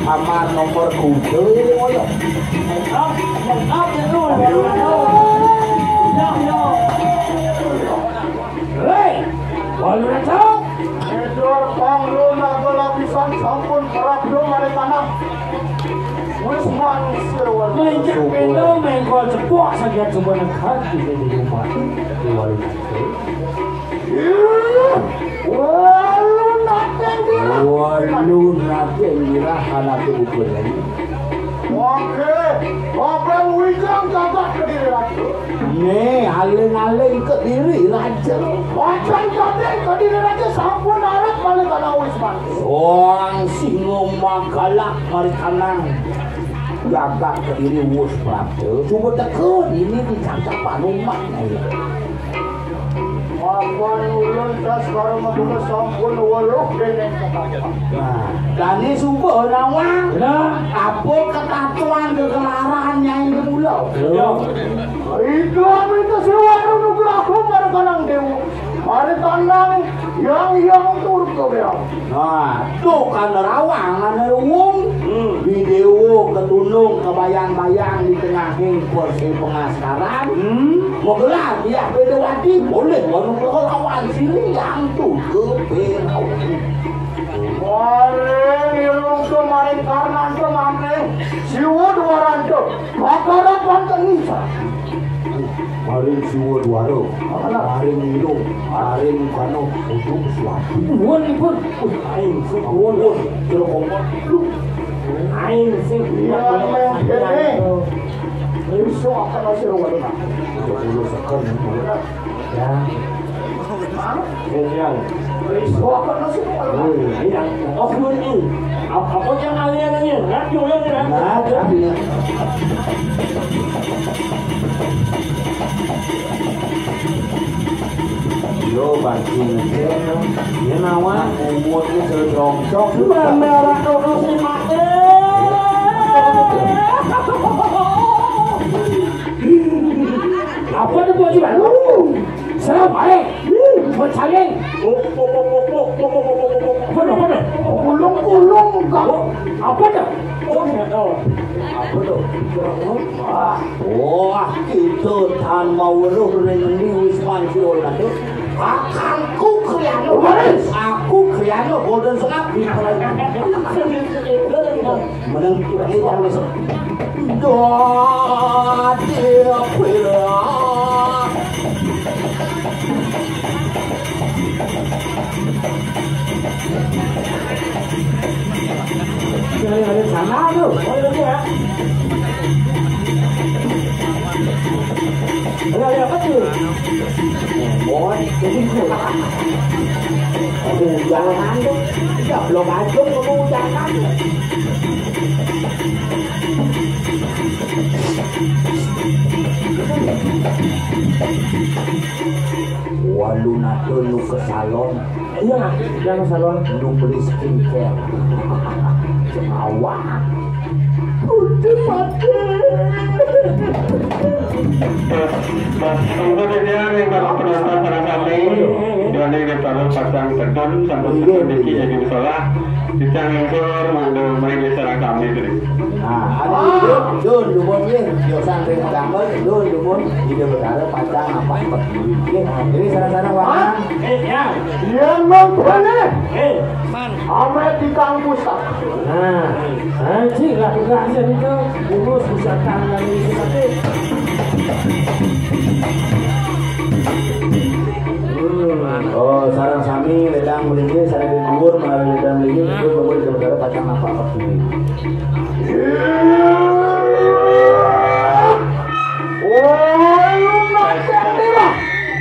Sama nomor kuda ini ngono. Hei, walu cok. Edor panglu naga lapisan sampun kerap do mari tanah. Wis manusia walu. Mencak pendo mengkol cepok saja coba nekat di rumah. Di walu cok. Walu nate mirah anak ukur lagi. Oke, apa wijang kakak ke diri raja? Nih, aling-aling ke diri raja. Wajan kakak ke diri raja sampun arat balik karena wisman. Orang singo magalak mari kanang. Jaga ke diri wus praja. Coba tekun ini dicacap rumah nih. Abang ulun tas karo mabuka sampun waluh deneng kakak. Nah, dani sumber nawang. Apa ketatuan kekelaran yang dimula? Itu itu sewaru nugraku pada kanang dewa. Mari kanang yang turut ke beang. Nah, tuh kan rawang kan wong. Di dewa ketunung kebayang-bayang di tengahing kursi pengaskaran. Mau gelar dia bedawati boleh warung lawan sini yang tuh ke berau. Mari irung ke main karnan ke mamre siwa duaran ke makarat pantan nisa. Mari siwa duaro, mari irung, mari kano untuk suatu. Buan pun, aing buan jeruk aing sih ya Isu akan masih rumah rumah. 30 sekon ya. Yang isu akan masih rumah rumah. Yang oh ini apa yang aliannya? Nggak juga ya. Nggak ada. Yo banting dia nawa umurnya serongcok. Merah terus mati. Apa tu buat juga? Serap baik. Buat saling. Apa? Ulung kau. Apa tu? Apa tu? Wah, itu tan mau ruh dengan Wisman Siola tu. Aku kriano. Aku kriano golden sengap. Menang ini jangan besok. Doa dia pira. Ada sana tu. Boleh tu ya. Ada apa tu? Boleh. Aduh, jangan tu. Tak belum masuk kamu jangan. Walu nak lu ke salon. Iya, jangan salon. Lu beli skincare. Awak. Udah mati. Kemudian yang baru penonton pada kami dari Reparo Pasang Terton sampai sedikit yang disalah kita ngensur mandu main secara kami tadi. Nah, ada dun lumon ye, yo sampai gambar dun lumon ide berada pasang apa seperti ini. Jadi sana-sana warna. Ya. Dia mengkene. Man. Ame di kampus. Nah, cik lah kerja itu urus usahakan dari itu. Oh, sarang sami ledang melingkir, sarang dikur melalui ledang melingkir itu membuat saudara pasang apa ini. Oh.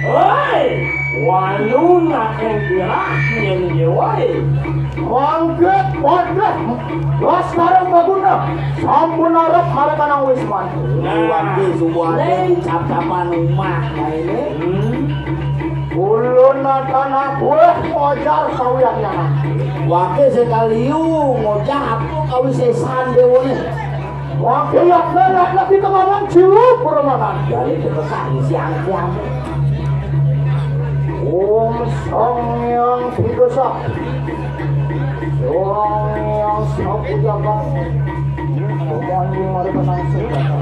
Oi, waluna yang dirahnya nih, woi. Mangget, wah sekarang baguna. Sampun arep mereka nang wisman. Wangi subuhane cap-capan rumah ini. Ulun tanah buah ngojar kawiannya. Wake sekaliu ngojar aku kawi sesan dewone. Wake ya lagi ngomong jiwa permanan. Dari tekan siang-siang. Song yang berdosa. Song yang sapu jabat. Wangi mereka nang sedekah.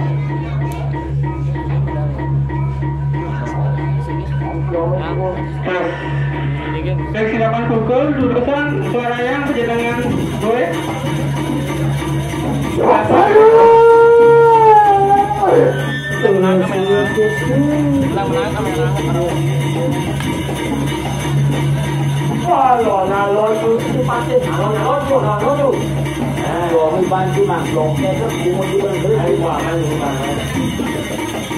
Baik, silakan pukul jurusan suara yang kejadangan gue. Alon itu pasti alon. Dong bantu maklong kita semua di bangku.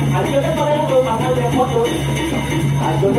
Ayo kita boleh makan dia foto. Ayo.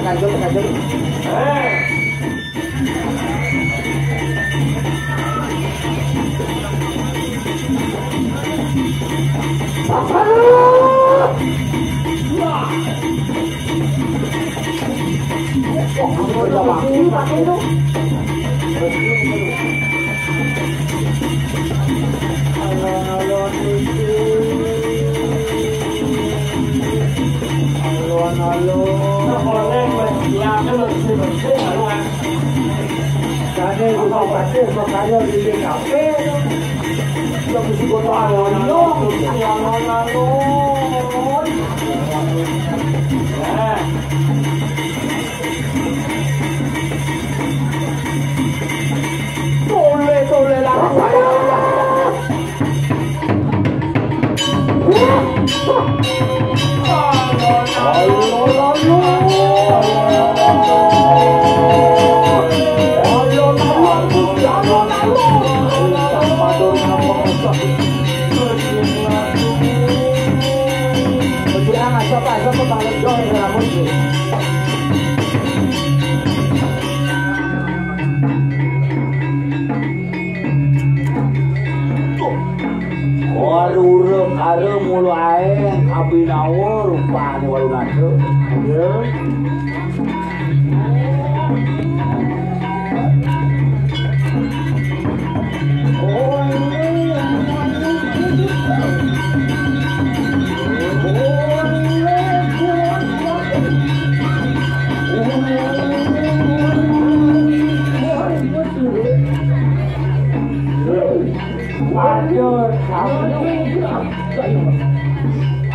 Ada mulu air, abinawa rupanya walau nanti.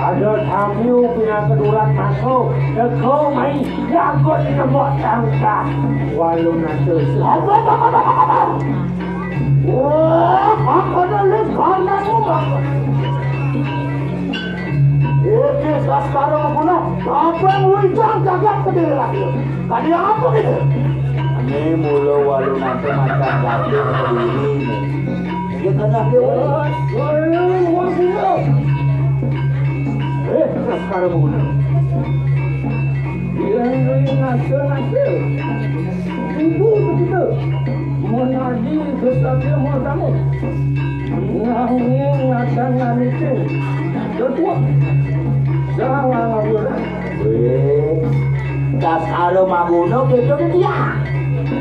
Ada tamu punya kedurat masuk, dekau main jago di kebot tangka. Walau nanti apa? Wah, aku dah lepas nak bangun. Ini sekarang guna apa yang wijang jagat kediri lagi? Tadi apa gitu? Ini mula walau nanti makan lagi kediri. Kita nak sekarang guna. Yang nasional. Ibu begitu. Menadi kesatria modamu. Ngahungin ngasangan itu. Ketua. Jangan ngabura. Das alo maguno gitu dia.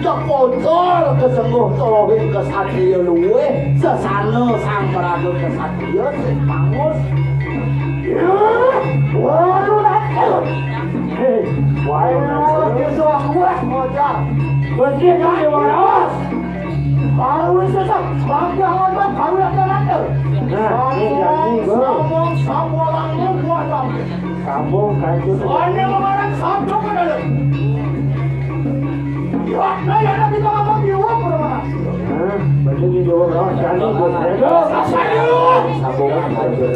Cepotol kesengguh tolohin kesatria luwe. Sesana sang peragu kesatria sepangus. Waduh nakal. Waduh kisah gue mojar. Bersih kali waras. Baru sesak banggaan bang baru ada nakal. Sambung langnya buat bang. Sambung kanjut. Soalnya mengarang sambung ke dalam. Iwak naya nanti kita ngomong iwak berapa? Bersih di iwak berapa? Sambung kanjut.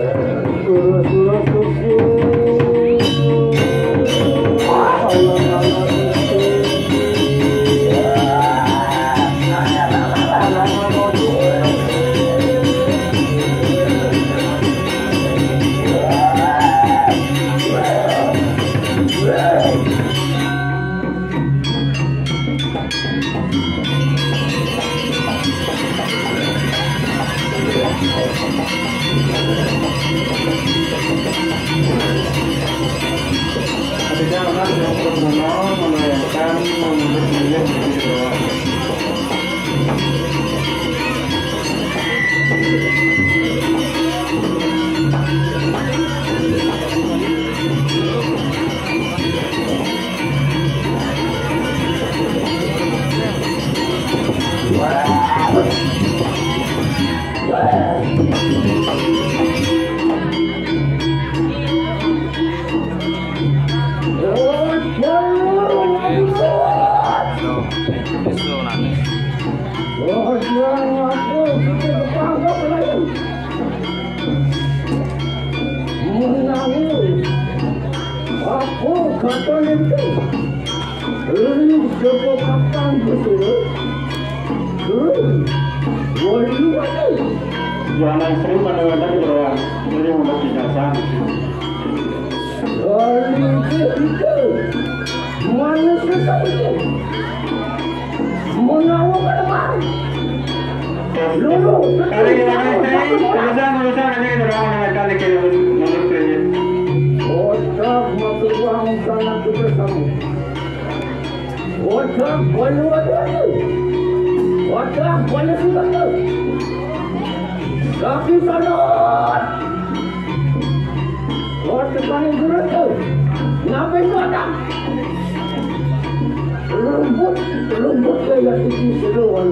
yang berbunga melayangkan mengundur lilin di bawah. Jangan sering pada-pada di bawah, jadi mudah dikasar. Manusia itu menawar ke depan. Lulu, kali urusan aja kita orang kali ke nomor 3. otak mengurang sana kita sama. Otak boleh ada. Otak boleh sudah. Kaki salat. Otak paling berat tu. Ngapain tu otak? Lembut kayak itu seluar.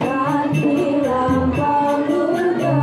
Kaki lampau muda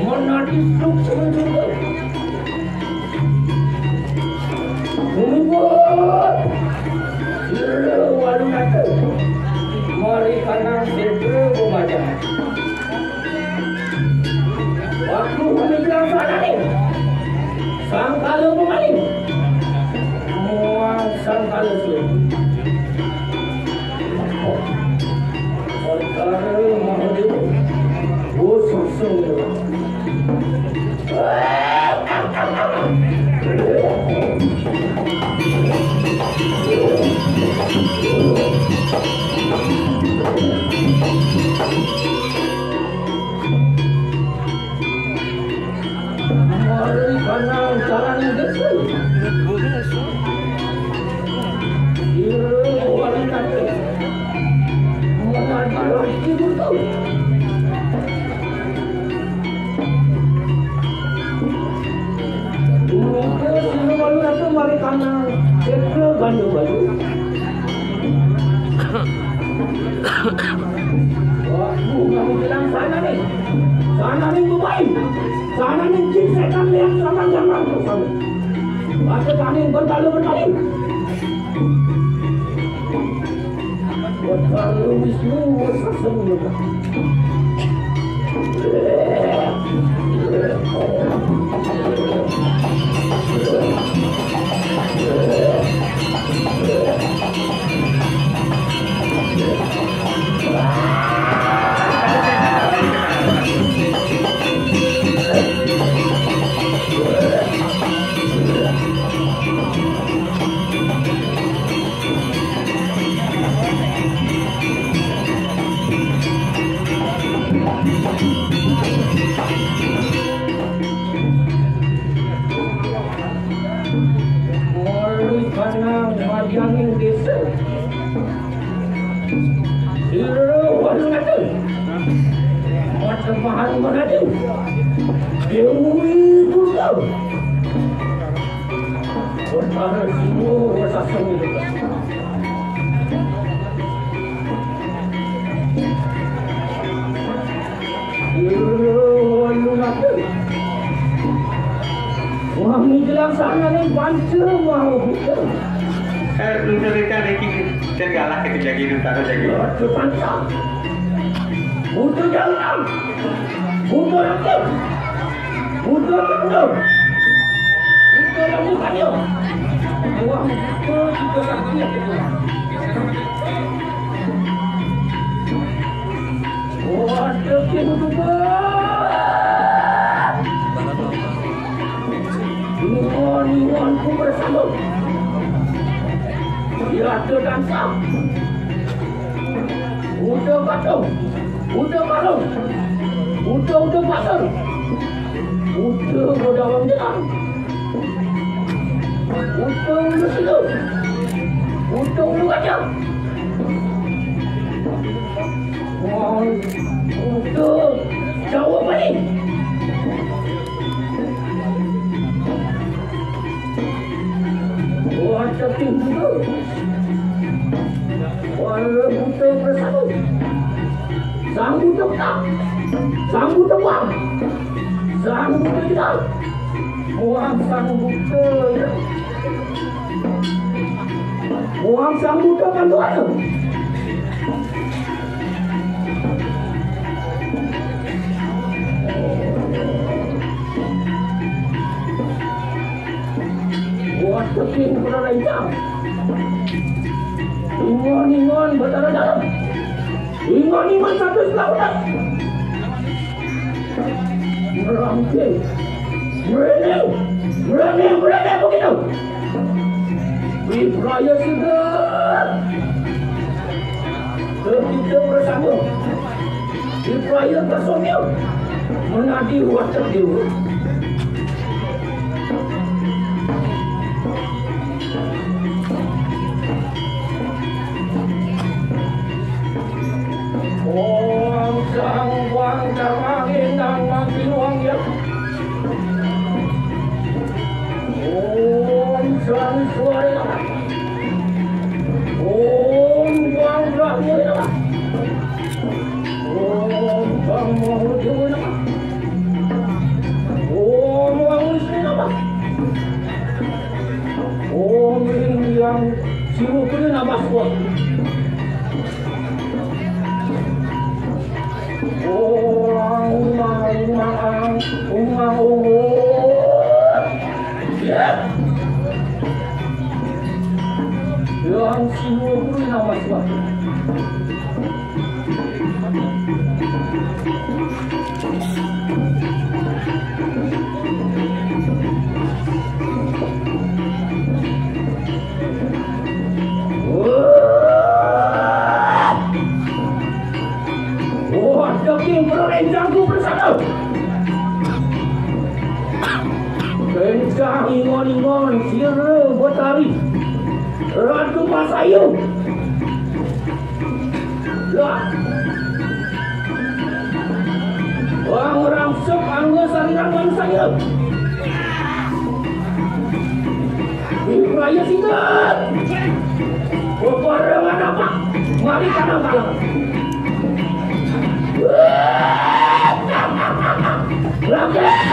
Menadi sukses kalau pemain. Muang sang kalau sih. Kalau mau dia, susung tu. Mari kanang jalan desa. Ia orang kata, mana dia itu tahu. Mungkin sini malu itu mari kanang ekor bandu bandu. Wah, kamu bilang sana ni. Sana ni Dubai. Sana ni cip setan yang sama jangan bersama. Masa kami berkali-kali. Berkali Wisnu bersasung juga. Yang desa, Irwan ada, macam bahan mana ada, Dewi tu tahu, perkara semua sasang itu. Irwan ada, orang ni jelas sana ni banca mau kita. Lusa-lusa lagi tergalak ketika hidup taruh lagi. Butuh jalan, butuh rakyat, butuh penduduk, butuh yang bukannya. Uang butuh juga rakyat. Waduh, kehidupan. Ingon ku bersama. Rata dansa, udah patung, udah balong, udah pasang, udah bodawang jalan, udah situ, udah gajah, udah Jawa Bali. Wajah tinggi tu. Wala buta bersatu. Sang buta tak. Sang buta buang. Sang buta tidak. Buang sang buta. Buang sang buta bantu ada. Buat tekin pada jam. Ingon berdarah dalam. Ingon satu selautan. Merangkik. Berani begitu. Wibraya segar. Kita bersama. Wibraya personil. Menadi watak dewa. Wang angin dan makin wangi. Om sang suara. Om wang ramu. Om bang mohu. Om wang wisnu. Om yang siwu pun nama suat. Umang. Jogging berenjangku bersama. Kencang ingon-ingon sira betari. Ratu Masayu. Lah. Orang sok anggo saringan saya. Raya singkat. Bebarengan apa? Mari kanan kanan. Rakyat!